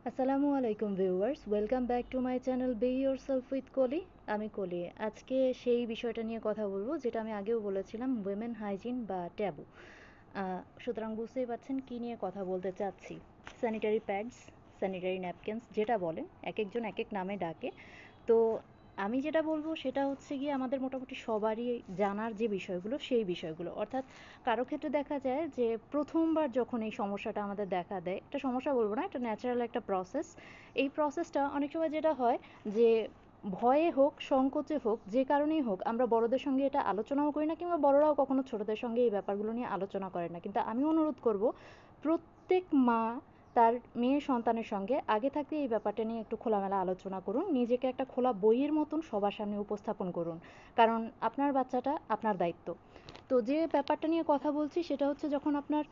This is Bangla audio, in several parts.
আসসালামু আলাইকুম viewers, welcome back to my channel be yourself with Koli. আমি কলি। আজকে সেই বিষয়টা নিয়ে কথা বলবো যেটা আমি আগেও বলেছিলাম, উইমেন হাইজিন বা ট্যাবু। সুতরাং বুঝতেই পারছেন কী নিয়ে কথা বলতে চাচ্ছি। স্যানিটারি প্যাডস, স্যানিটারি ন্যাপকিনস যেটা বলেন, এক একজন এক এক নামে ডাকে। তো আমি যেটা বলবো সেটা হচ্ছে গিয়ে আমাদের মোটামুটি সবারই জানার যে বিষয়গুলো, সেই বিষয়গুলো। অর্থাৎ কারো ক্ষেত্রে দেখা যায় যে প্রথমবার যখন এই সমস্যাটা আমাদের দেখা দেয়, এটা সমস্যা বলবো না, এটা ন্যাচারাল একটা প্রসেস। এই প্রসেসটা অনেক সময় যেটা হয় যে ভয়ে হোক, সংকোচে হোক, যে কারণেই হোক, আমরা বড়দের সঙ্গে এটা আলোচনাও করি না, কিংবা বড়রাও কখনো ছোটদের সঙ্গে এই ব্যাপারগুলো নিয়ে আলোচনা করে না। কিন্তু আমি অনুরোধ করব, প্রত্যেক মা তার মেয়ে সন্তানের সঙ্গে আগে থাকতে এই ব্যাপারটা নিয়ে একটু খোলামেলা আলোচনা করুন। নিজেকে একটা খোলা বইয়ের মতন সবার সামনে উপস্থাপন করুন। কারণ আপনার বাচ্চাটা আপনার দায়িত্ব। তো যে ব্যাপারটা নিয়ে কথা বলছি সেটা হচ্ছে, যখন আপনার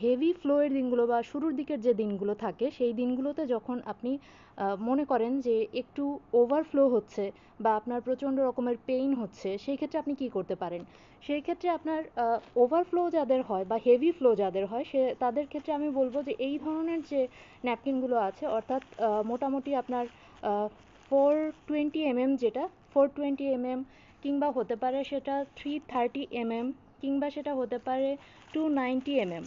হেভি ফ্লোয়ের দিনগুলো বা শুরুর দিকের যে দিনগুলো থাকে, সেই দিনগুলোতে যখন আপনি মনে করেন যে একটু ওভারফ্লো হচ্ছে বা আপনার প্রচণ্ড রকমের পেইন হচ্ছে, সেই ক্ষেত্রে আপনি কী করতে পারেন? সেই ক্ষেত্রে আপনার ওভারফ্লো যাদের হয় বা হেভি ফ্লো যাদের হয়, তাদের ক্ষেত্রে আমি বলবো যে এই ধরনের যে ন্যাপকিনগুলো আছে, অর্থাৎ মোটামুটি আপনার 420 mm, যেটা 420 mm, কিংবা হতে পারে সেটা 330 mm, কিংবা সেটা হতে পারে 290 mm,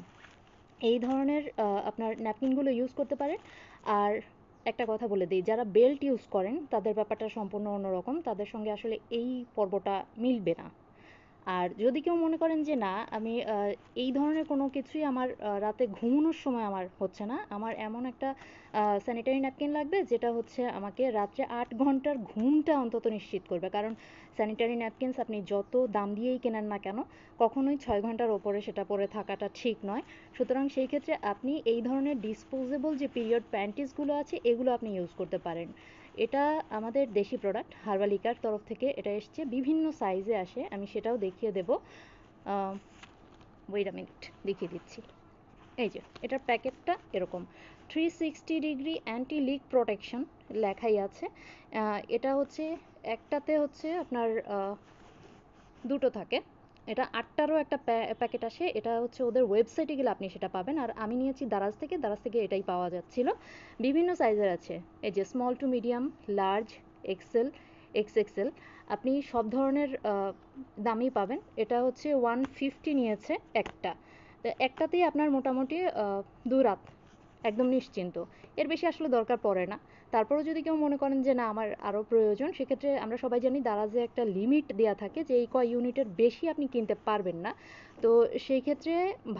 এই ধরনের আপনার ন্যাপকিনগুলো ইউজ করতে পারেন। আর একটা কথা বলে দিই, যারা বেল্ট ইউজ করেন তাদের ব্যাপারটা সম্পূর্ণ অন্যরকম, তাদের সঙ্গে আসলে এই পর্বটা মিলবে না। আর যদি কেউ মনে করেন যে না, আমি এই ধরনের কোনো কিছুই আমার রাতে ঘুমানোর সময় আমার হচ্ছে না, আমার এমন একটা স্যানিটারি ন্যাপকিন লাগবে যেটা হচ্ছে আমাকে রাত্রে 8 ঘন্টার ঘুমটা অন্তত নিশ্চিত করবে। কারণ স্যানিটারি ন্যাপকিনস আপনি যত দাম দিয়েই কেনেন না কেন, কখনোই 6 ঘন্টার ওপরে সেটা পরে থাকাটা ঠিক নয়। সুতরাং সেই ক্ষেত্রে আপনি এই ধরনের ডিসপোজেবল যে পিরিয়ড প্যান্টিসগুলো আছে, এগুলো আপনি ইউজ করতে পারেন। এটা আমাদের দেশি প্রোডাক্ট, হার্বালিকার তরফ থেকে এটা এসছে, বিভিন্ন সাইজে আসে, আমি সেটাও দেখিয়ে দেবো। ওয়েট আ মিনিট, দেখিয়ে দিচ্ছি। এই যে এটার প্যাকেটটা এরকম, 360 ডিগ্রি অ্যান্টি লিক প্রোটেকশন লেখাই আছে। এটা হচ্ছে, একটাতে হচ্ছে আপনার দুটো থাকে। এটা 8টারও একটা প্যাকেট আসে, এটা হচ্ছে ওদের ওয়েবসাইটে গেলে আপনি সেটা পাবেন। আর আমি নিয়েছি দারাজ থেকে, দারাজ থেকে এটাই পাওয়া যাচ্ছিল। বিভিন্ন সাইজের আছে, এই যে small to medium, large, XL, XXL, আপনি সব ধরনের দামই পাবেন। এটা হচ্ছে 150 নিয়েছে একটা। তো একটাতেই আপনার মোটামুটি 2 রাত একদম নিশ্চিন্ত। এর বেশি আসলে দরকার পড়ে না। তারপরেও যদি কেউ মনে করেন যে না আমার আরও প্রয়োজন, সেক্ষেত্রে আমরা সবাই জানি দারাজে একটা লিমিট দেওয়া থাকে যে এই কয় ইউনিটের বেশি আপনি কিনতে পারবেন না। তো সেই ক্ষেত্রে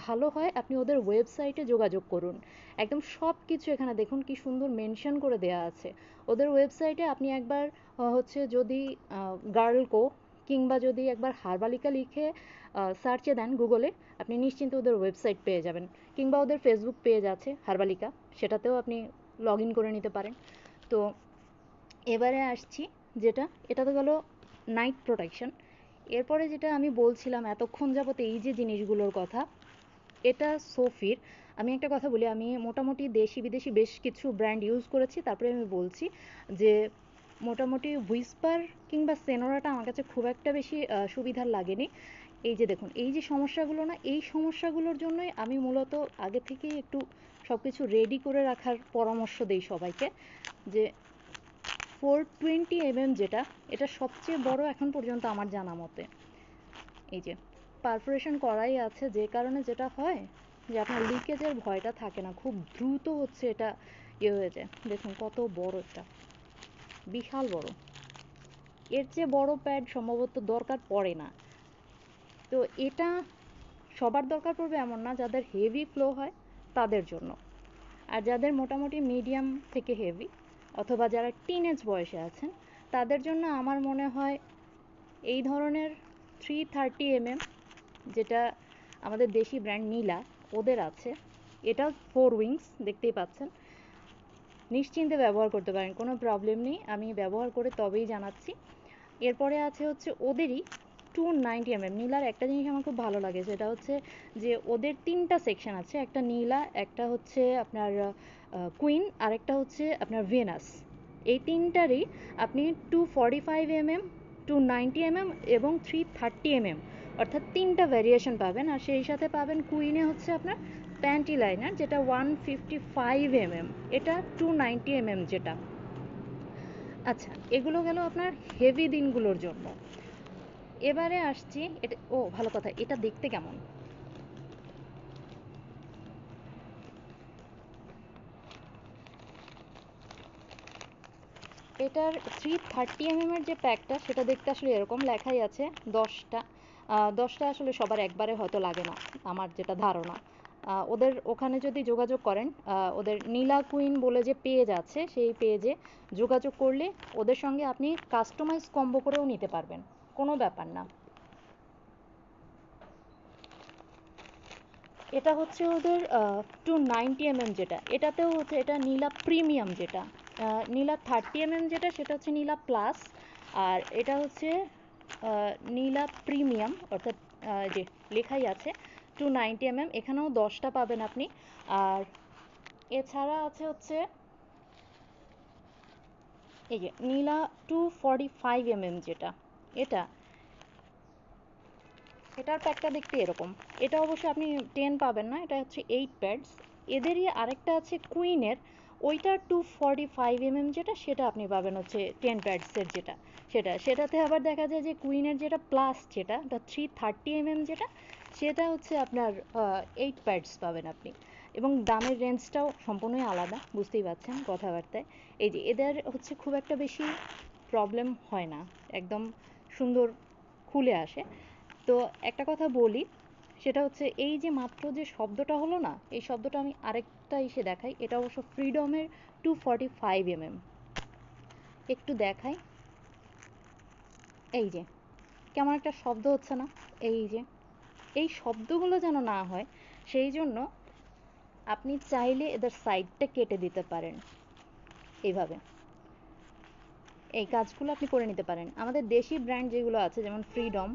ভালো হয় আপনি ওদের ওয়েবসাইটে যোগাযোগ করুন। একদম সব কিছু এখানে দেখুন কি সুন্দর মেনশন করে দেওয়া আছে। ওদের ওয়েবসাইটে আপনি একবার হচ্ছে যদি গার্লকো কিংবা যদি একবার হার্বালিকা লিখে সার্চে দেন গুগলে, আপনি নিশ্চিন্তে ওদের ওয়েবসাইট পেয়ে যাবেন। কিংবা ওদের ফেসবুক পেজ আছে হার্বালিকা, সেটাতেও আপনি লগ ইন করে নিতে পারেন। তো এবারে আসছি, যেটা এটা তো গেল নাইট প্রোটেকশন। এরপরে যেটা আমি বলছিলাম এতক্ষণ যাবত এই যে জিনিসগুলোর কথা, এটা সোফির। আমি একটা কথা বলি, আমি মোটামুটি দেশি বিদেশি বেশ কিছু ব্র্যান্ড ইউজ করেছি, তারপরে আমি বলছি যে মোটামুটি হুইসপার কিংবা সেনোরাটা আমার কাছে খুব একটা বেশি সুবিধার লাগেনি। এই যে দেখুন, এই যে সমস্যাগুলো না, এই সমস্যাগুলোর জন্যই আমি মূলত আগে থেকেই একটু সব কিছু রেডি করে রাখার পরামর্শ দিই সবাইকে। যে 420 mm যেটা, এটা সবচেয়ে বড় এখন পর্যন্ত আমার জানা মতে। এই যে পারফোরেশন করাই আছে, যে কারণে যেটা হয় যে আপনার লিকেজের ভয়টা থাকে না, খুব দ্রুত হচ্ছে এটা হয়ে যায়। দেখুন কত বড় একটা, বিশাল বড়। এর চেয়ে বড় প্যাড সম্ভবত দরকার পড়ে না। তো এটা সবার দরকার পড়বে এমন না, যাদের হেভি ফ্লো হয় তাদের জন্য। আর যাদের মোটামুটি মিডিয়াম থেকে হেভি, অথবা যারা টিনেজ বয়সে আছেন, তাদের জন্য আমার মনে হয় এই ধরনের 330 mm, যেটা আমাদের দেশি ব্র্যান্ড নীলা, ওদের আছে। এটা 4 উইংস, দেখতেই পাচ্ছেন, নিশ্চিন্তে ব্যবহার করতে পারেন, কোনো প্রবলেম নেই। আমি ব্যবহার করে তবেই জানাচ্ছি। এরপরে আছে হচ্ছে ওদেরই 290 mm। নীলার একটা জিনিস আমার খুব ভালো লাগে, সেটা হচ্ছে যে ওদের 3টা সেকশন আছে, একটা নীলা, একটা হচ্ছে আপনার কুইন, আর একটা হচ্ছে আপনার ভেনাস। এই তিনটারই আপনি 245 mm, 290 mm এবং 330 mm, অর্থাৎ 3টা ভ্যারিয়েশন পাবেন। আর সেই সাথে পাবেন কুইনে হচ্ছে আপনার প্যান্টি লাইনার, যেটা 155 mm, এটা 290 mm যেটা। আচ্ছা, এগুলো গেল আপনার হেভি দিনগুলোর জন্য। এবারে আসছি, এটা ভালো কথা, এটা দেখতে কেমন? এটার 330 mm এর যে প্যাকটা, সেটা দেখতে আসলে এরকম, লেখাই আছে 10টা। 10টা আসলে সবার একবারে হয়তো লাগে না, আমার যেটা ধারণা। ওদের ওখানে যদি যোগাযোগ করেন, ওদের নীলা কুইন বলে যে পেজ আছে, সেই পেজে যোগাযোগ করলে ওদের সঙ্গে আপনি কাস্টমাইজ কম্বো করেও নিতে পারবেন, কোনো ব্যাপার না। এটা হচ্ছে ওদের 290 mm যেটা, এটাতেও হচ্ছে, এটা নীলা প্রিমিয়াম যেটা। নীলা 30 mm যেটা, সেটা হচ্ছে নীলা প্লাস। আর এটা হচ্ছে নীলা প্রিমিয়াম, অর্থাৎ যে লেখাই আছে 290 mm, এখানেও 10টা পাবেন আপনি। আর এছাড়া আছে হচ্ছে এই যে নীলা 245 mm যেটা, এটা এটার প্যাকটা দেখতে এরকম। এটা অবশ্য আপনি 10 পাবেন না, এটা হচ্ছে 8 প্যাডস। এদেরই আরেকটা আছে কুইনের, ওইটা 245 mm যেটা, সেটা আপনি পাবেন হচ্ছে 10 প্যাডসের যেটা, সেটাতে আবার দেখা যায় যে কুইনের যেটা প্লাস, যেটা 330 mm যেটা, সেটা হচ্ছে আপনার 8 প্যাডস পাবেন আপনি। এবং দামের রেঞ্জটাও সম্পূর্ণই আলাদা, বুঝতেই পারছেন কথাবার্তায়। এই যে এদের হচ্ছে খুব একটা বেশি প্রবলেম হয় না, একদম সুন্দর খুলে আসে। তো একটা কথা বলি, সেটা হচ্ছে এই যে মাত্র যে শব্দটা হলো না, এই শব্দটা আমি আরেকটা এসে দেখাই। এটা অবশ্য ফ্রিডমের 245 mm। একটু দেখাই, এই যে কেমন একটা শব্দ হচ্ছে না, এই যে এই শব্দগুলো যেন না হয়, সেই জন্য আপনি চাইলে এদের সাইডটা কেটে দিতে পারেন এইভাবে। এই কাজগুলো আপনি করে নিতে পারেন। আমাদের দেশি ব্র্যান্ড যেগুলো আছে, যেমন ফ্রিডম,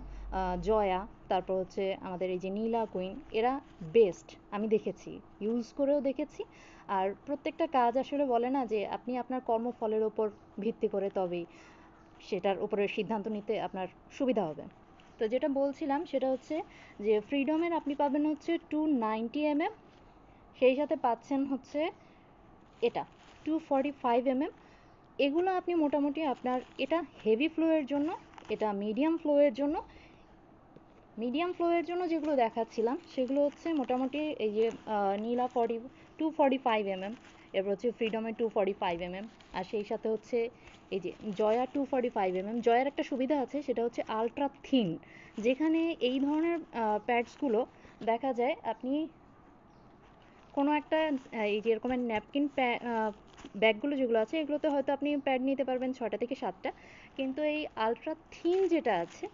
জয়া, তারপর হচ্ছে আমাদের এই যে নীলা কুইন, এরা বেস্ট, আমি দেখেছি, ইউজ করেও দেখেছি। আর প্রত্যেকটা কাজ আসলে বলে না যে আপনি আপনার কর্মফলের ওপর ভিত্তি করে তবেই সেটার উপরে সিদ্ধান্ত নিতে আপনার সুবিধা হবে। তো যেটা বলছিলাম সেটা হচ্ছে যে ফ্রিডমের আপনি পাবেন হচ্ছে 290 mm, সেই সাথে পাচ্ছেন হচ্ছে এটা 245 mm। এগুলো আপনি মোটামুটি আপনার, এটা হেভি ফ্লোয়ের জন্য, এটা মিডিয়াম ফ্লোয়ের জন্য যেগুলো দেখাচ্ছিলাম সেগুলো হচ্ছে মোটামুটি এই যে নীলা 245 mm, এরপর হচ্ছে ফ্রিডমের 245 mm, আর সেই সাথে হচ্ছে এই যে জয়া 245 mm। জয়ার একটা সুবিধা আছে, সেটা হচ্ছে আলট্রা থিন, যেখানে এই ধরনের প্যাডসগুলো দেখা যায় আপনি কোনো একটা এই যে এরকমের ন্যাপকিন ব্যাগগুলো যেগুলো আছে, এগুলোতে হয়তো আপনি প্যাড নিতে পারবেন 6টা থেকে 7টা, কিন্তু এই আলট্রা থিন যেটা আছে,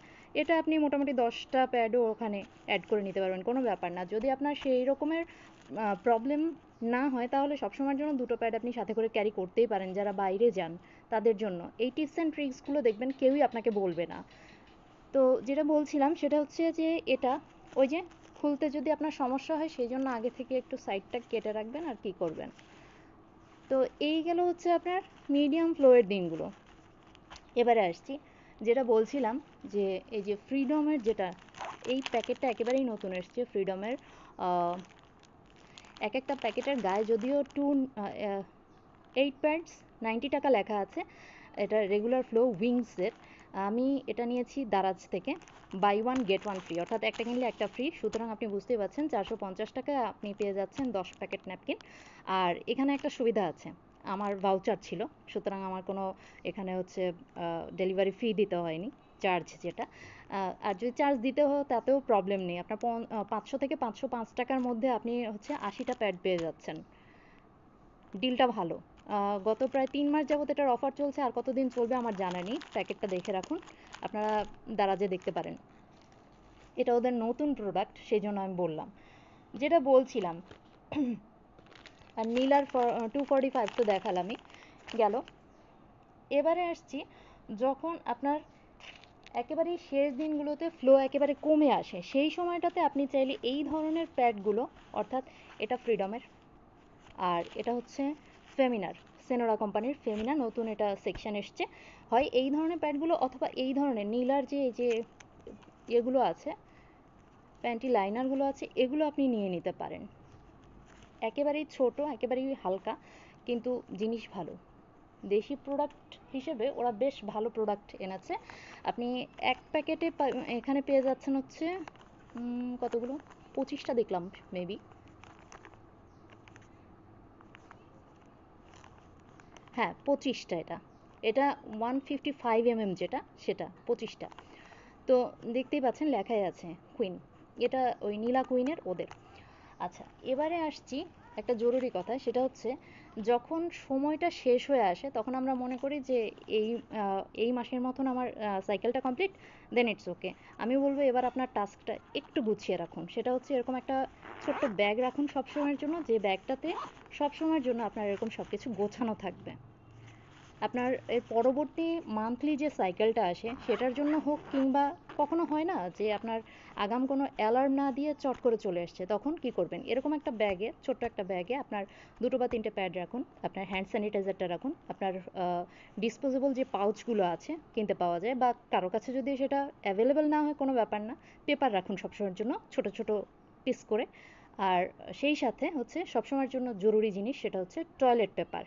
এটা আপনি মোটামুটি 10টা প্যাডও ওখানে অ্যাড করে নিতে পারবেন, কোনো ব্যাপার না। যদি আপনার সেই রকমের প্রবলেম না হয়, তাহলে সবসময়ের জন্য দুটো প্যাড আপনি সাথে করে ক্যারি করতেই পারেন, যারা বাইরে যান তাদের জন্য। এই টিপস অ্যান্ড ট্রিক্সগুলো দেখবেন কেউই আপনাকে বলবে না। তো যেটা বলছিলাম সেটা হচ্ছে যে এটা ওই যে খুলতে যদি আপনার সমস্যা হয়, সেই জন্য আগে থেকে একটু সাইডটা কেটে রাখবেন, আর কি করবেন। তো এই গেল হচ্ছে আপনার মিডিয়াম ফ্লোয়ের দিনগুলো। এবারে আসছি, যেটা বলছিলাম যে এই যে ফ্রিডমের যেটা, এই প্যাকেটটা একেবারেই নতুন এসছে ফ্রিডমের। এক একটা প্যাকেটের গায়ে যদিও 8 প্যাডস 90 টাকা লেখা আছে, এটা রেগুলার ফ্লো উইংসের। আমি এটা নিয়েছি দারাজ থেকে, buy one get one free, অর্থাৎ একটা কিনলে একটা ফ্রি। সুতরাং আপনি বুঝতেই পারছেন 450 টাকায় আপনি পেয়ে যাচ্ছেন 10 প্যাকেট ন্যাপকিন। আর এখানে একটা সুবিধা আছে, আমার ভাউচার ছিল, সুতরাং আমার কোনো এখানে হচ্ছে ডেলিভারি ফি দিতে হয়নি, চার্জ যেটা। আর যদি চার্জ দিতে হয় তাতেও প্রবলেম নেই, আপনার 500 থেকে 505 টাকার মধ্যে আপনি হচ্ছে 80টা প্যাড পেয়ে যাচ্ছেন। ডিলটা ভালো। গত প্রায় 3 মাস যাবত এটার অফার চলছে, আর কতদিন চলবে আমার জানা নেই, প্যাকেটটা দেখে রাখুন, আপনারা দারাজে দেখতে পারেন। এটা ওদের নতুন প্রোডাক্ট, সেই জন্য আমি বললাম। যেটা বলছিলাম, আর নীলার 245 তো দেখালামই, গেল। এবারে আসছি, যখন আপনার একেবারেই শেষ দিনগুলোতে ফ্লো একেবারে কমে আসে, সেই সময়টাতে আপনি চাইলে এই ধরনের প্যাডগুলো, অর্থাৎ এটা ফ্রিডমের, আর এটা হচ্ছে ফেমিনার, সেনোরা কোম্পানির ফেমিনা, নতুন এটা সেকশন এসছে। হয় এই ধরনের প্যাডগুলো, অথবা এই ধরনের নীলার যে এই যে এগুলো আছে, প্যান্টি লাইনারগুলো আছে, এগুলো আপনি নিয়ে নিতে পারেন। একেবারেই ছোট, একেবারেই হালকা, কিন্তু জিনিস ভালো। দেশি প্রোডাক্ট হিসেবে ওরা বেশ ভালো প্রোডাক্ট এনেছে। আপনি এক প্যাকেটে এখানে পেয়ে যাচ্ছেন হচ্ছে কতগুলো, 25টা দেখলাম মেবি। হ্যাঁ, 25টা। এটা এটা 155 যেটা, সেটা 25টা। তো দেখতেই পাচ্ছেন লেখাই আছে কুইন, এটা ওই নীলা কুইনের ওদের। আচ্ছা, এবারে আসছি একটা জরুরি কথা, সেটা হচ্ছে যখন সময়টা শেষ হয়ে আসে তখন আমরা মনে করি যে এই মাসের মতন আমার সাইকেলটা কমপ্লিট, দেন ইটস ওকে। আমি বলবো এবার আপনার টাস্কটা একটু গুছিয়ে রাখুন। সেটা হচ্ছে এরকম একটা ছোট্ট ব্যাগ রাখুন সবসময়ের জন্য, যে ব্যাগটাতে সবসময়ের জন্য আপনার এরকম সব কিছু গোছানো থাকবে। আপনার এর পরবর্তী মান্থলি যে সাইকেলটা আসে সেটার জন্য হোক, কিংবা কখনো হয় না যে আপনার আগাম কোনো অ্যালার্ম না দিয়ে চট করে চলে এসছে, তখন কি করবেন, এরকম একটা ব্যাগে, ছোট্ট একটা ব্যাগে আপনার 2টো বা 3টে প্যাড রাখুন, আপনার হ্যান্ড স্যানিটাইজারটা রাখুন, আপনার ডিসপোজেবল যে পাউচগুলো আছে কিনতে পাওয়া যায়, বা কারো কাছে যদি সেটা অ্যাভেলেবেল না হয় কোনো ব্যাপার না, পেপার রাখুন সবসময়ের জন্য ছোট ছোট পিস করে। আর সেই সাথে হচ্ছে সবসময়ের জন্য জরুরি জিনিস, সেটা হচ্ছে টয়লেট পেপার।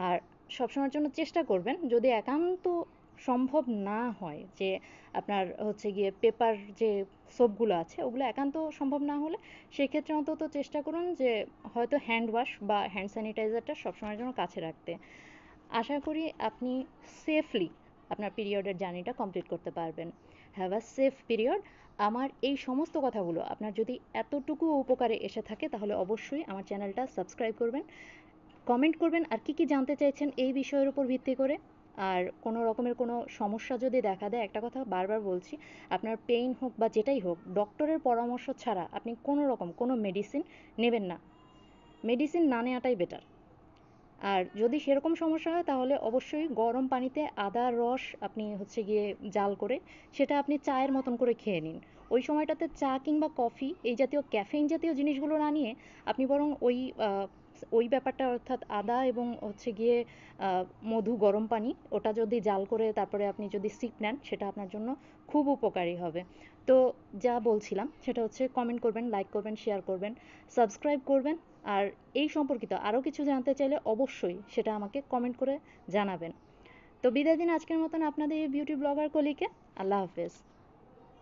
আর সবসময়ের জন্য চেষ্টা করবেন, যদি একান্ত সম্ভব না হয় যে আপনার হচ্ছে গিয়ে পেপার যে সোপগুলো আছে ওগুলো একান্ত সম্ভব না হলে, সেক্ষেত্রে অন্তত চেষ্টা করুন যে হয়তো হ্যান্ড ওয়াশ বা হ্যান্ড স্যানিটাইজারটা সবসময়ের জন্য কাছে রাখতে। আশা করি আপনি সেফলি আপনার পিরিয়ডের জার্নিটা কমপ্লিট করতে পারবেন। Have a safe period. আমার এই সমস্ত কথাগুলো আপনার যদি এতটুকু উপকারে এসে থাকে তাহলে অবশ্যই আমার চ্যানেলটা সাবস্ক্রাইব করবেন, কমেন্ট করবেন আর কি কি জানতে চাইছেন এই বিষয়ের উপর ভিত্তি করে। আর কোনো রকমের কোনো সমস্যা যদি দেখা দেয়, একটা কথা বারবার বলছি, আপনার পেইন হোক বা যেটাই হোক, ডক্টরের পরামর্শ ছাড়া আপনি কোনো রকম কোনো মেডিসিন নেবেন না। মেডিসিন না নেওয়াটাই বেটার। আর যদি সেরকম সমস্যা হয় তাহলে অবশ্যই গরম পানিতে আদার রস আপনি হচ্ছে গিয়ে জাল করে সেটা আপনি চায়ের মতন করে খেয়ে নিন। ওই সময়টাতে চা কিংবা কফি এই জাতীয় ক্যাফেইন জাতীয় জিনিসগুলো না নিয়ে আপনি বরং ওই ব্যাপারটা, অর্থাৎ আদা এবং হচ্ছে গিয়ে মধু, গরম পানি, ওটা যদি জাল করে তারপরে আপনি যদি সিপ নেন সেটা আপনার জন্য খুব উপকারী হবে। তো যা বলছিলাম সেটা হচ্ছে কমেন্ট করবেন, লাইক করবেন, শেয়ার করবেন, সাবস্ক্রাইব করবেন। আর এই সম্পর্কিত আরও কিছু জানতে চাইলে অবশ্যই সেটা আমাকে কমেন্ট করে জানাবেন। তো বিদায় দিন আজকের মতন আপনাদের এই বিউটি ব্লগার কলিকে। আল্লাহ হাফেজ।